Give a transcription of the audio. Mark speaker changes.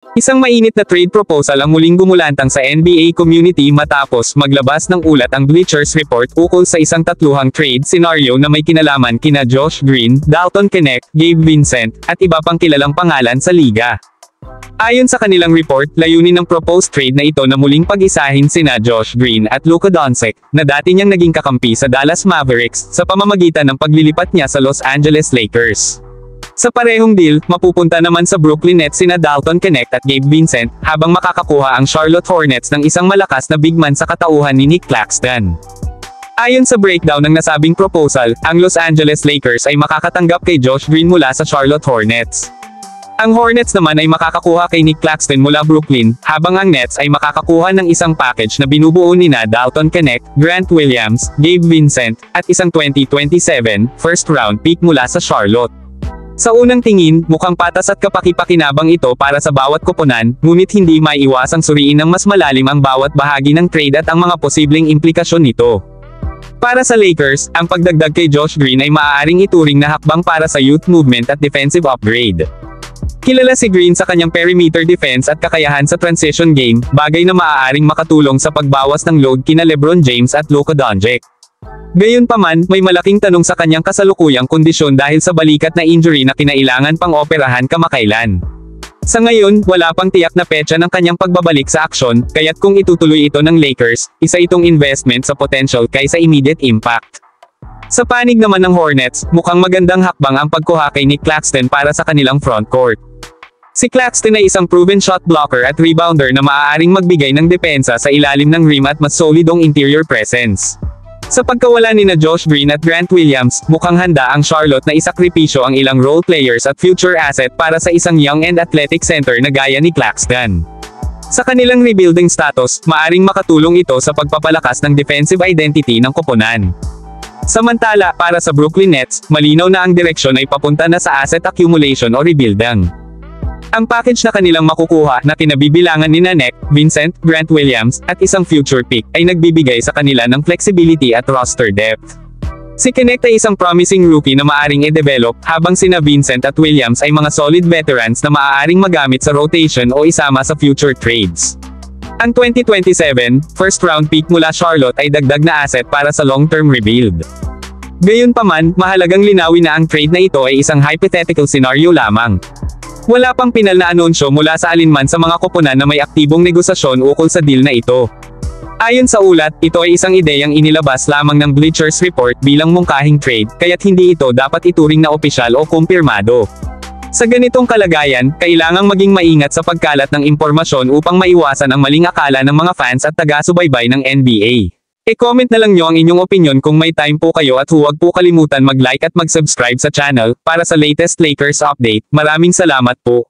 Speaker 1: Isang mainit na trade proposal ang muling gumulantang sa NBA community matapos maglabas ng ulat ang Bleachers Report ukol sa isang tatluhang trade scenario na may kinalaman kina Josh Green, Dalton Knecht, Gabe Vincent, at iba pang kilalang pangalan sa liga. Ayon sa kanilang report, layunin ng proposed trade na ito na muling pag-isahin sina Josh Green at Luka Doncic, na dati niyang naging kakampi sa Dallas Mavericks, sa pamamagitan ng paglilipat niya sa Los Angeles Lakers. Sa parehong deal, mapupunta naman sa Brooklyn Nets sina Dalton Knecht at Gabe Vincent, habang makakakuha ang Charlotte Hornets ng isang malakas na big man sa katauhan ni Nick Claxton. Ayon sa breakdown ng nasabing proposal, ang Los Angeles Lakers ay makakatanggap kay Josh Green mula sa Charlotte Hornets. Ang Hornets naman ay makakakuha kay Nick Claxton mula Brooklyn, habang ang Nets ay makakakuha ng isang package na binubuo nina Dalton Knecht, Grant Williams, Gabe Vincent, at isang 2027 first round pick mula sa Charlotte. Sa unang tingin, mukhang patas at kapaki-pakinabang ito para sa bawat koponan, ngunit hindi maiiwasang suriin ng mas malalim ang bawat bahagi ng trade at ang mga posibleng implikasyon nito. Para sa Lakers, ang pagdagdag kay Josh Green ay maaaring ituring na hakbang para sa youth movement at defensive upgrade. Kilala si Green sa kanyang perimeter defense at kakayahan sa transition game, bagay na maaaring makatulong sa pagbawas ng load kina LeBron James at Luka Doncic. Gayunpaman, may malaking tanong sa kanyang kasalukuyang kondisyon dahil sa balikat na injury na kinailangan pang operahan kamakailan. Sa ngayon, wala pang tiyak na petsa ng kanyang pagbabalik sa aksyon, kaya't kung itutuloy ito ng Lakers, isa itong investment sa potential kaysa immediate impact. Sa panig naman ng Hornets, mukhang magandang hakbang ang pagkuha kay Nick Claxton para sa kanilang frontcourt. Si Claxton ay isang proven shot blocker at rebounder na maaaring magbigay ng depensa sa ilalim ng rim at mas solidong interior presence. Sa pagkawala nina Josh Green at Grant Williams, mukhang handa ang Charlotte na isakripisyo ang ilang role players at future asset para sa isang young and athletic center na gaya ni Claxton. Sa kanilang rebuilding status, maaring makatulong ito sa pagpapalakas ng defensive identity ng koponan. Samantala, para sa Brooklyn Nets, malinaw na ang direksyon ay papunta na sa asset accumulation o rebuilding. Ang package na kanilang makukuha na kinabibilangan ni Knecht, Vincent, Grant Williams, at isang future pick ay nagbibigay sa kanila ng flexibility at roster depth. Si Knecht ay isang promising rookie na maaring i-develop, habang sina Vincent at Williams ay mga solid veterans na maaaring magamit sa rotation o isama sa future trades. Ang 2027 first round pick mula Charlotte ay dagdag na asset para sa long-term rebuild. Gayunpaman, mahalagang linawin na ang trade na ito ay isang hypothetical scenario lamang. Wala pang pinal na anunsyo mula sa alinman sa mga koponan na may aktibong negosasyon ukol sa deal na ito. Ayon sa ulat, ito ay isang ideyang inilabas lamang ng Bleachers Report bilang mungkahing trade, kaya't hindi ito dapat ituring na opisyal o kumpirmado. Sa ganitong kalagayan, kailangang maging maingat sa pagkalat ng impormasyon upang maiwasan ang maling akala ng mga fans at taga-subaybay ng NBA. I-comment na lang nyo ang inyong opinion kung may time po kayo at huwag po kalimutan mag-like at mag-subscribe sa channel para sa latest Lakers update. Maraming salamat po.